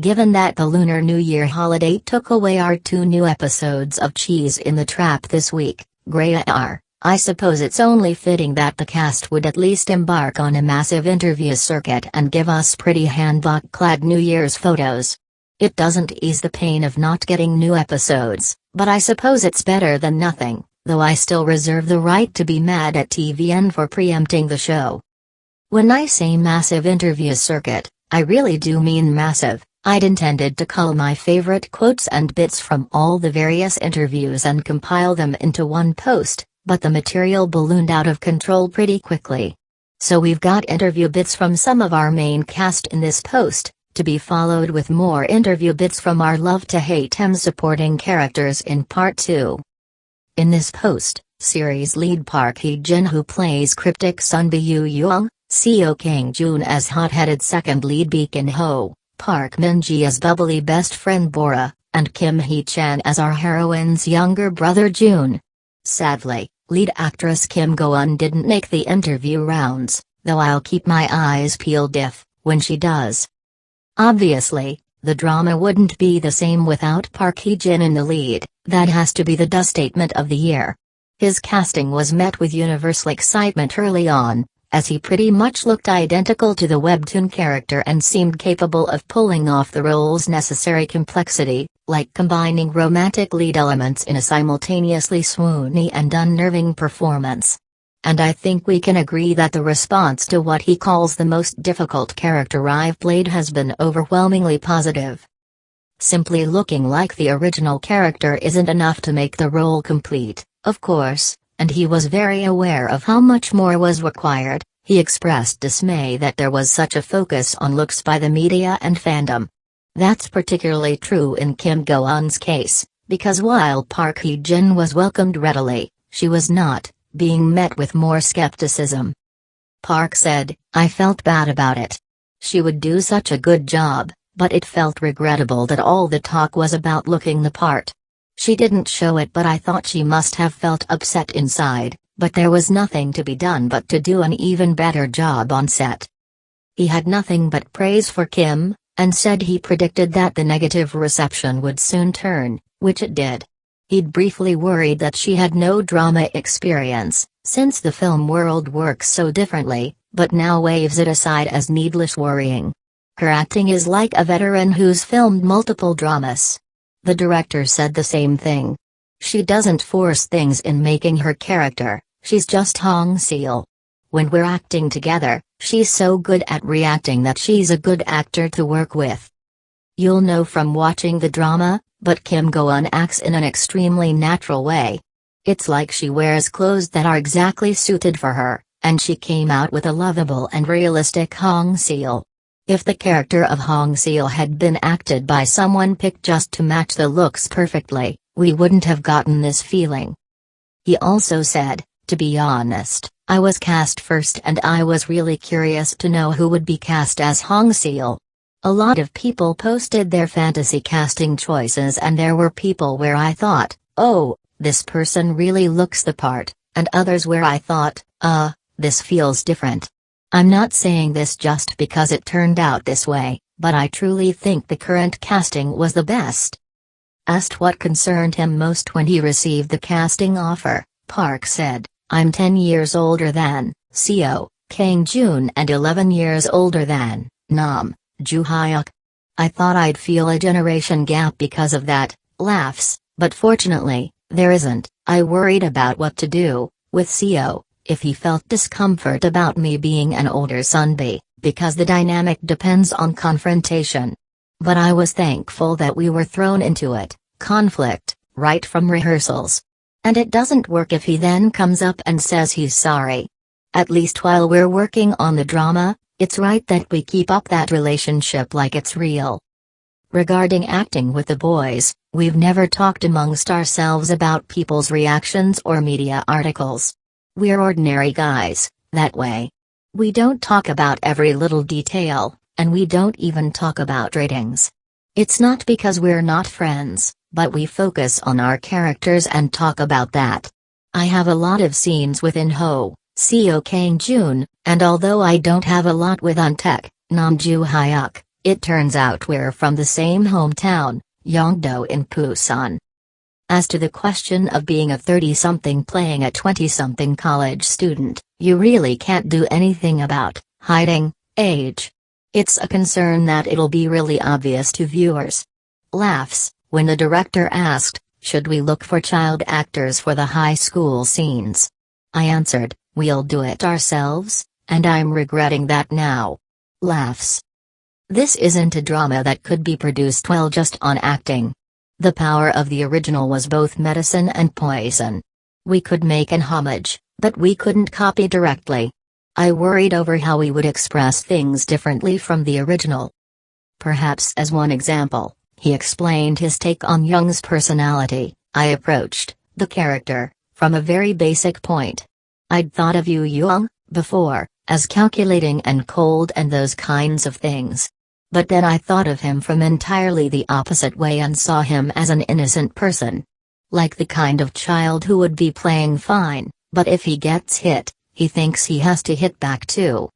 Given that the Lunar New Year holiday took away our 2 new episodes of Cheese in the Trap this week, I suppose it's only fitting that the cast would at least embark on a massive interview circuit and give us pretty handbook-clad New Year's photos. It doesn't ease the pain of not getting new episodes, but I suppose it's better than nothing, though I still reserve the right to be mad at TVN for preempting the show. When I say massive interview circuit, I really do mean massive. I'd intended to cull my favorite quotes and bits from all the various interviews and compile them into one post, but the material ballooned out of control pretty quickly. So we've got interview bits from some of our main cast in this post, to be followed with more interview bits from our love-to-hate supporting characters in Part 2. In this post, series lead Park Hee-jin, who plays cryptic Sun Byu-young, Seo Kang-joon as hot-headed second lead Beacon Ho, Park Min-ji as bubbly best friend Bora, and Kim Hee-chan as our heroine's younger brother Jun. Sadly, lead actress Kim Go-eun didn't make the interview rounds, though I'll keep my eyes peeled when she does. Obviously, the drama wouldn't be the same without Park Hee-jin in the lead. That has to be the statement of the year. His casting was met with universal excitement early on, as he pretty much looked identical to the webtoon character and seemed capable of pulling off the role's necessary complexity, like combining romantic lead elements in a simultaneously swoony and unnerving performance. And I think we can agree that the response to what he calls the most difficult character I've played has been overwhelmingly positive. Simply looking like the original character isn't enough to make the role complete, of course, and he was very aware of how much more was required. He expressed dismay that there was such a focus on looks by the media and fandom. That's particularly true in Kim Go-eun's case, because while Park Hee-jin was welcomed readily, she was not, being met with more skepticism. Park said, "I felt bad about it. She would do such a good job, but it felt regrettable that all the talk was about looking the part. She didn't show it, but I thought she must have felt upset inside, but there was nothing to be done but to do an even better job on set." He had nothing but praise for Kim, and said he predicted that the negative reception would soon turn, which it did. He'd briefly worried that she had no drama experience, since the film world works so differently, but now waves it aside as needless worrying. Her acting is like a veteran who's filmed multiple dramas. The director said the same thing. She doesn't force things in making her character, she's just Hong Seo. When we're acting together, she's so good at reacting that she's a good actor to work with. You'll know from watching the drama, but Kim Go-eun acts in an extremely natural way. It's like she wears clothes that are exactly suited for her, and she came out with a lovable and realistic Hong Seo. If the character of Hong Seo had been acted by someone picked just to match the looks perfectly, we wouldn't have gotten this feeling. He also said, "To be honest, I was cast first and I was really curious to know who would be cast as Hong Seo. A lot of people posted their fantasy casting choices and there were people where I thought, oh, this person really looks the part, and others where I thought, this feels different. I'm not saying this just because it turned out this way, but I truly think the current casting was the best." Asked what concerned him most when he received the casting offer, Park said, "I'm 10 years older than Seo Kang-joon and 11 years older than Nam Joo-hyuk. I thought I'd feel a generation gap because of that," laughs, "but fortunately, there isn't. I worried about what to do with Seo, if he felt discomfort about me being an older Sunbi, because the dynamic depends on confrontation. But I was thankful that we were thrown into it, conflict, right from rehearsals. And it doesn't work if he then comes up and says he's sorry. At least while we're working on the drama, it's right that we keep up that relationship like it's real." Regarding acting with the boys, we've never talked amongst ourselves about people's reactions or media articles. We're ordinary guys, that way. We don't talk about every little detail, and we don't even talk about ratings. It's not because we're not friends, but we focus on our characters and talk about that. I have a lot of scenes within Ho, Seo Kang-joon, and although I don't have a lot with Untek, Nam Joo-hyuk, It turns out we're from the same hometown, Yongdo in Busan. As to the question of being a 30-something playing a 20-something college student, you really can't do anything about hiding age. It's a concern that it'll be really obvious to viewers. Laughs, when the director asked, should we look for child actors for the high school scenes? I answered, we'll do it ourselves, and I'm regretting that now. Laughs. This isn't a drama that could be produced well just on acting. The power of the original was both medicine and poison. We could make an homage, but we couldn't copy directly. I worried over how we would express things differently from the original. Perhaps as one example, he explained his take on Young's personality. I approached the character from a very basic point. I'd thought of Young before, as calculating and cold and those kinds of things. But then I thought of him from entirely the opposite way and saw him as an innocent person. Like the kind of child who would be playing fine, but if he gets hit, he thinks he has to hit back too.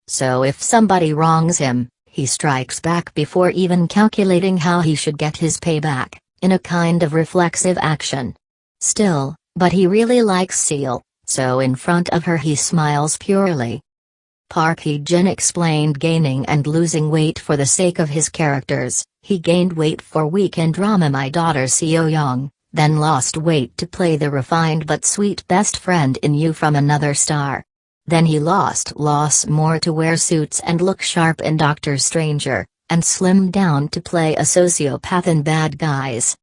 So if somebody wrongs him, he strikes back before even calculating how he should get his payback, in a kind of reflexive action. Still, but he really likes Seal, so in front of her he smiles purely. Park Hee-jin explained gaining and losing weight for the sake of his characters. He gained weight for weekend drama My Daughter Seo Young, then lost weight to play the refined but sweet best friend in You from Another Star. Then he lost more to wear suits and look sharp in Doctor Stranger, and slimmed down to play a sociopath in Bad Guys.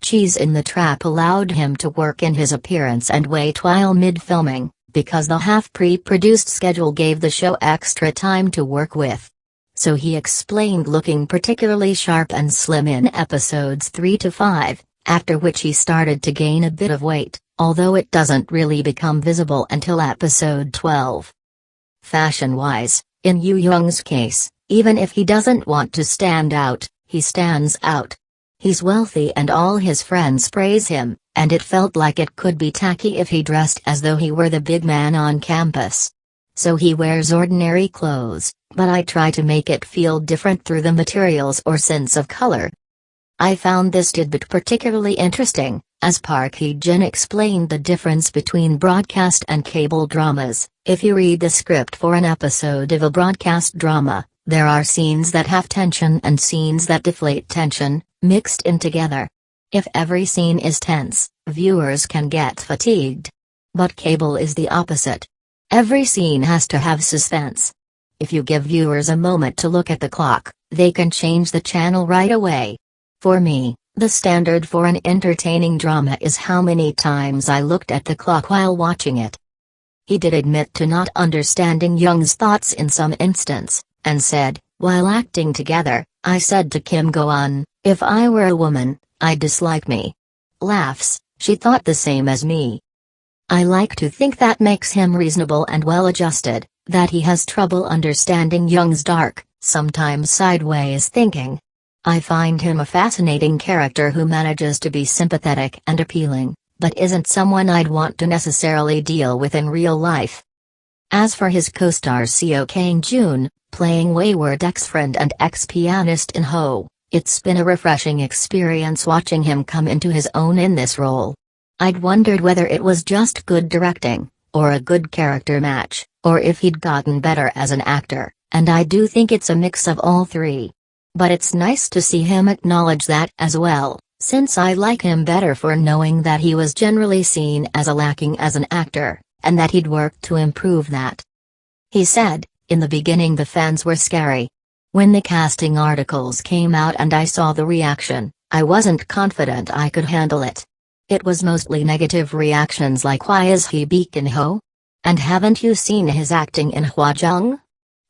Cheese in the Trap allowed him to work in his appearance and weight while mid-filming, because the half-pre-produced schedule gave the show extra time to work with. So he explained looking particularly sharp and slim in episodes 3 to 5, after which he started to gain a bit of weight, although it doesn't really become visible until episode 12. Fashion-wise, in Yoo Young's case, even if he doesn't want to stand out, he stands out. He's wealthy and all his friends praise him, and it felt like it could be tacky if he dressed as though he were the big man on campus. So he wears ordinary clothes, but I try to make it feel different through the materials or sense of color. I found this tidbit particularly interesting, as Park Hee-jin explained the difference between broadcast and cable dramas. If you read the script for an episode of a broadcast drama, there are scenes that have tension and scenes that deflate tension, mixed in together. If every scene is tense, viewers can get fatigued. But cable is the opposite. Every scene has to have suspense. If you give viewers a moment to look at the clock, they can change the channel right away. For me, the standard for an entertaining drama is how many times I looked at the clock while watching it. He did admit to not understanding Young's thoughts in some instance, and said, while acting together, I said to Kim Go-eun, if I were a woman, I'd dislike me. Laughs, she thought the same as me. I like to think that makes him reasonable and well-adjusted, that he has trouble understanding Young's dark, sometimes sideways thinking. I find him a fascinating character who manages to be sympathetic and appealing, but isn't someone I'd want to necessarily deal with in real life. As for his co-star Seo Kang-joon, playing wayward ex-friend and ex-pianist in Ho, it's been a refreshing experience watching him come into his own in this role. I'd wondered whether it was just good directing, or a good character match, or if he'd gotten better as an actor, and I do think it's a mix of all three. But it's nice to see him acknowledge that as well, since I like him better for knowing that he was generally seen as lacking as an actor, and that he'd worked to improve that. He said, in the beginning the fans were scary. When the casting articles came out and I saw the reaction, I wasn't confident I could handle it. It was mostly negative reactions like why is he Baek In-ho? And haven't you seen his acting in Hwa-jung?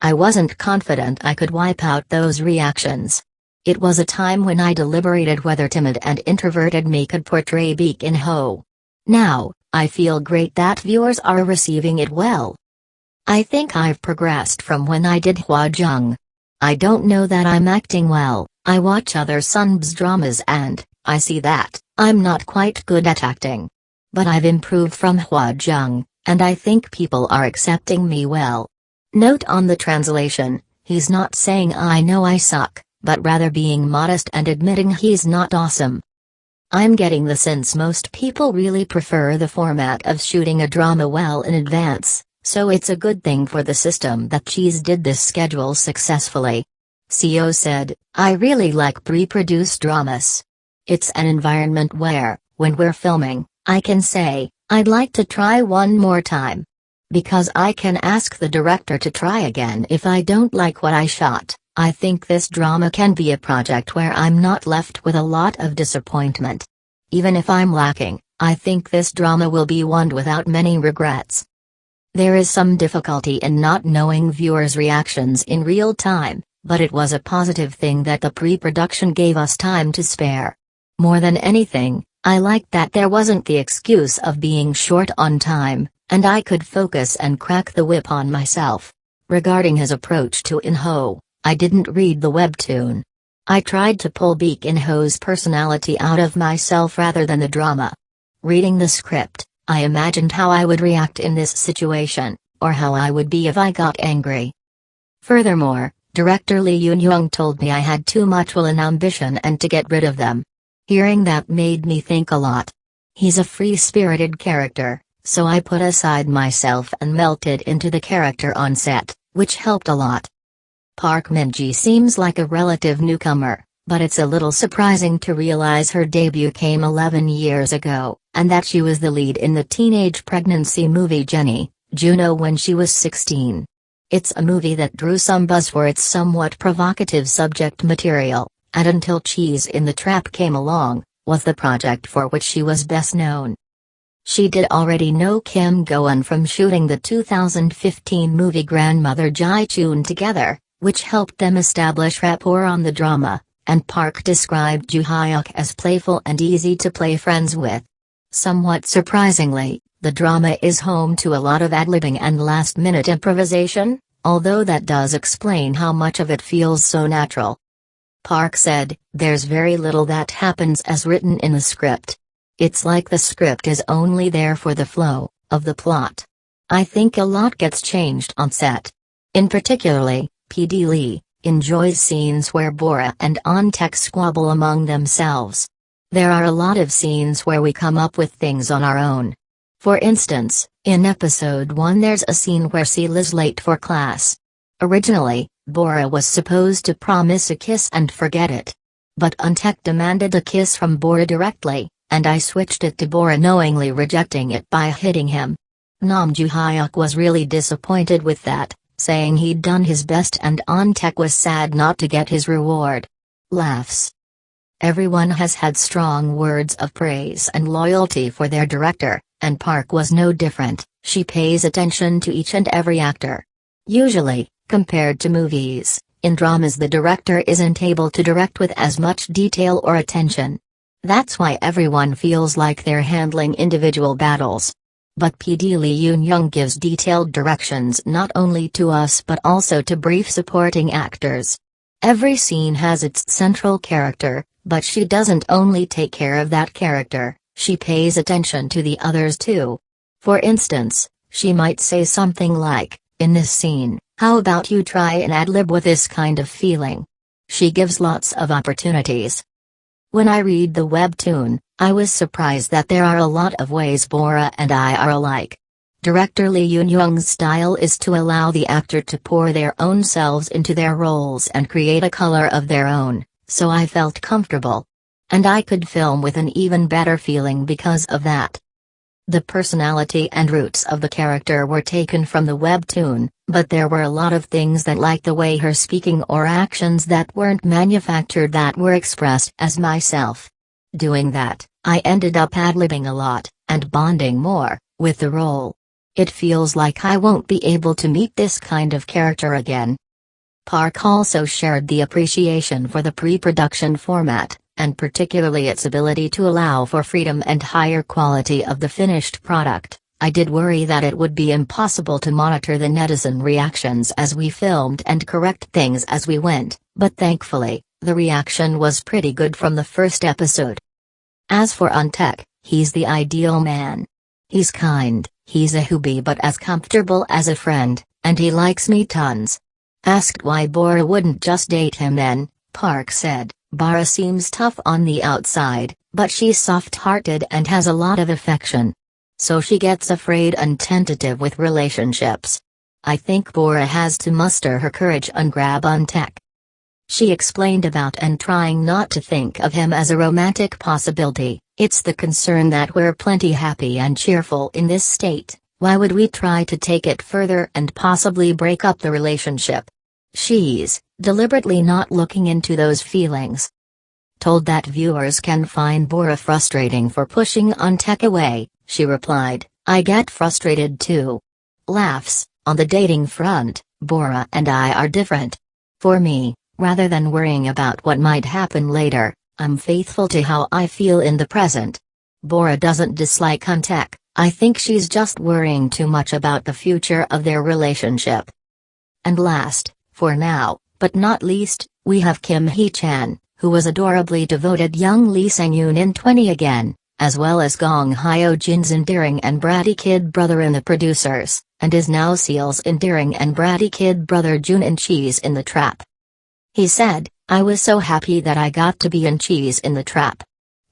I wasn't confident I could wipe out those reactions. It was a time when I deliberated whether timid and introverted me could portray Baek In-ho. Now, I feel great that viewers are receiving it well. I think I've progressed from when I did Hwa-jung. I don't know that I'm acting well. I watch other Sunb's dramas and I see that I'm not quite good at acting. But I've improved from Hwa-jung, and I think people are accepting me well. Note on the translation, He's not saying I know I suck, but rather being modest and admitting he's not awesome. I'm getting the sense most people really prefer the format of shooting a drama well in advance, so it's a good thing for the system that Cheese did this schedule successfully. CO said, I really like pre-produced dramas. It's an environment where, when we're filming, I can say, I'd like to try one more time. Because I can ask the director to try again if I don't like what I shot. I think this drama can be a project where I'm not left with a lot of disappointment. Even if I'm lacking, I think this drama will be one without many regrets. There is some difficulty in not knowing viewers' reactions in real time, but it was a positive thing that the pre-production gave us time to spare. More than anything, I liked that there wasn't the excuse of being short on time, and I could focus and crack the whip on myself. Regarding his approach to In-ho, I didn't read the webtoon. I tried to pull Baek In-ho's personality out of myself rather than the drama. Reading the script, I imagined how I would react in this situation, or how I would be if I got angry. Furthermore, director Lee Yoon-young told me I had too much will and ambition and to get rid of them. Hearing that made me think a lot. He's a free-spirited character, so I put aside myself and melted into the character on set, which helped a lot. Park Min-ji seems like a relative newcomer, but it's a little surprising to realize her debut came 11 years ago, and that she was the lead in the teenage pregnancy movie Jenny, Juno when she was 16. It's a movie that drew some buzz for its somewhat provocative subject material, and until Cheese in the Trap came along, was the project for which she was best known. She did already know Kim Go-eun from shooting the 2015 movie Grandmother Jai-chun together, which helped them establish rapport on the drama, and Park described Joo Hyuk as playful and easy to play friends with. Somewhat surprisingly, the drama is home to a lot of ad-libbing and last-minute improvisation, although that does explain how much of it feels so natural. Park said, there's very little that happens as written in the script. It's like the script is only there for the flow of the plot. I think a lot gets changed on set. In particularly, P.D. Lee enjoys scenes where Bora and Ontek squabble among themselves. There are a lot of scenes where we come up with things on our own. For instance, in episode 1 there's a scene where Seal is late for class. Originally, Bora was supposed to promise a kiss and forget it. But Ontek demanded a kiss from Bora directly, and I switched it to Bora knowingly rejecting it by hitting him. Nam Joo Hyuk was really disappointed with that, saying he'd done his best and Ontek was sad not to get his reward. Laughs. Everyone has had strong words of praise and loyalty for their director, and Park was no different. She pays attention to each and every actor. Usually, compared to movies, in dramas the director isn't able to direct with as much detail or attention. That's why everyone feels like they're handling individual battles. But P.D. Lee Yoon-young gives detailed directions not only to us but also to brief supporting actors. Every scene has its central character, but she doesn't only take care of that character, she pays attention to the others too. For instance, she might say something like, in this scene, how about you try and ad-lib with this kind of feeling? She gives lots of opportunities. When I read the webtoon, I was surprised that there are a lot of ways Bora and I are alike. Director Lee Yoon-young's style is to allow the actor to pour their own selves into their roles and create a color of their own, so I felt comfortable. And I could film with an even better feeling because of that. The personality and roots of the character were taken from the webtoon, but there were a lot of things like the way her speaking or actions that weren't manufactured that were expressed as myself. Doing that, I ended up ad-libbing a lot, and bonding more, with the role. It feels like I won't be able to meet this kind of character again. Park also shared the appreciation for the pre-production format, and particularly its ability to allow for freedom and higher quality of the finished product. I did worry that it would be impossible to monitor the netizen reactions as we filmed and correct things as we went, but thankfully, the reaction was pretty good from the first episode. As for Ontek, he's the ideal man. He's kind, he's a hoobie but as comfortable as a friend, and he likes me tons. Asked why Bora wouldn't just date him then, Park said, "Bara seems tough on the outside, but she's soft-hearted and has a lot of affection. So she gets afraid and tentative with relationships. I think Bora has to muster her courage and grab on tech." She explained about and trying not to think of him as a romantic possibility. "It's the concern that we're plenty happy and cheerful in this state. Why would we try to take it further and possibly break up the relationship?" She's deliberately not looking into those feelings. Told that viewers can find Bora frustrating for pushing on tech away, she replied, "I get frustrated too." Laughs. On the dating front, Bora and I are different. For me, rather than worrying about what might happen later, I'm faithful to how I feel in the present. Bora doesn't dislike tech. I think she's just worrying too much about the future of their relationship. And last, for now, but not least, we have Kim Hee-chan, who was adorably devoted young Lee Sang-yoon in 20 Again, as well as Gong Hyo-jin's endearing and bratty kid brother in The Producers, and is now Seal's endearing and bratty kid brother Jun in Cheese in the Trap. He said, "I was so happy that I got to be in Cheese in the Trap.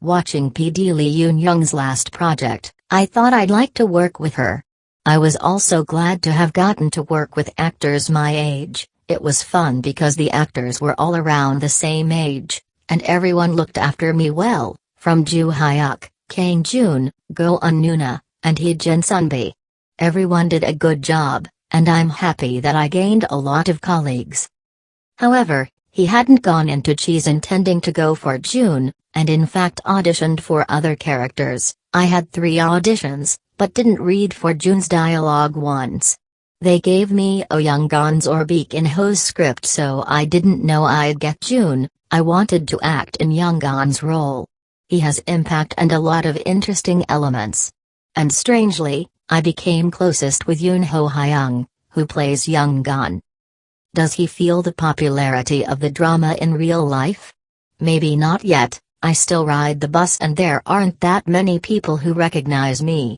Watching PD Lee Yoon-young's last project, I thought I'd like to work with her. I was also glad to have gotten to work with actors my age. It was fun because the actors were all around the same age, and everyone looked after me well, from Joo Hyuk, Kang Joon, Go Un-nuna, and Hee Jin Sunbi. Everyone did a good job, and I'm happy that I gained a lot of colleagues." However, he hadn't gone into Cheese intending to go for June, and in fact auditioned for other characters. "I had 3 auditions, but didn't read for Jun's dialogue once. They gave me a Young Gon's or Beak in Ho's script, so I didn't know I'd get June. I wanted to act in Young Gon's role. He has impact and a lot of interesting elements. And strangely, I became closest with Yoon Ho Hyung, who plays Young Gon." Does he feel the popularity of the drama in real life? "Maybe not yet. I still ride the bus and there aren't that many people who recognize me.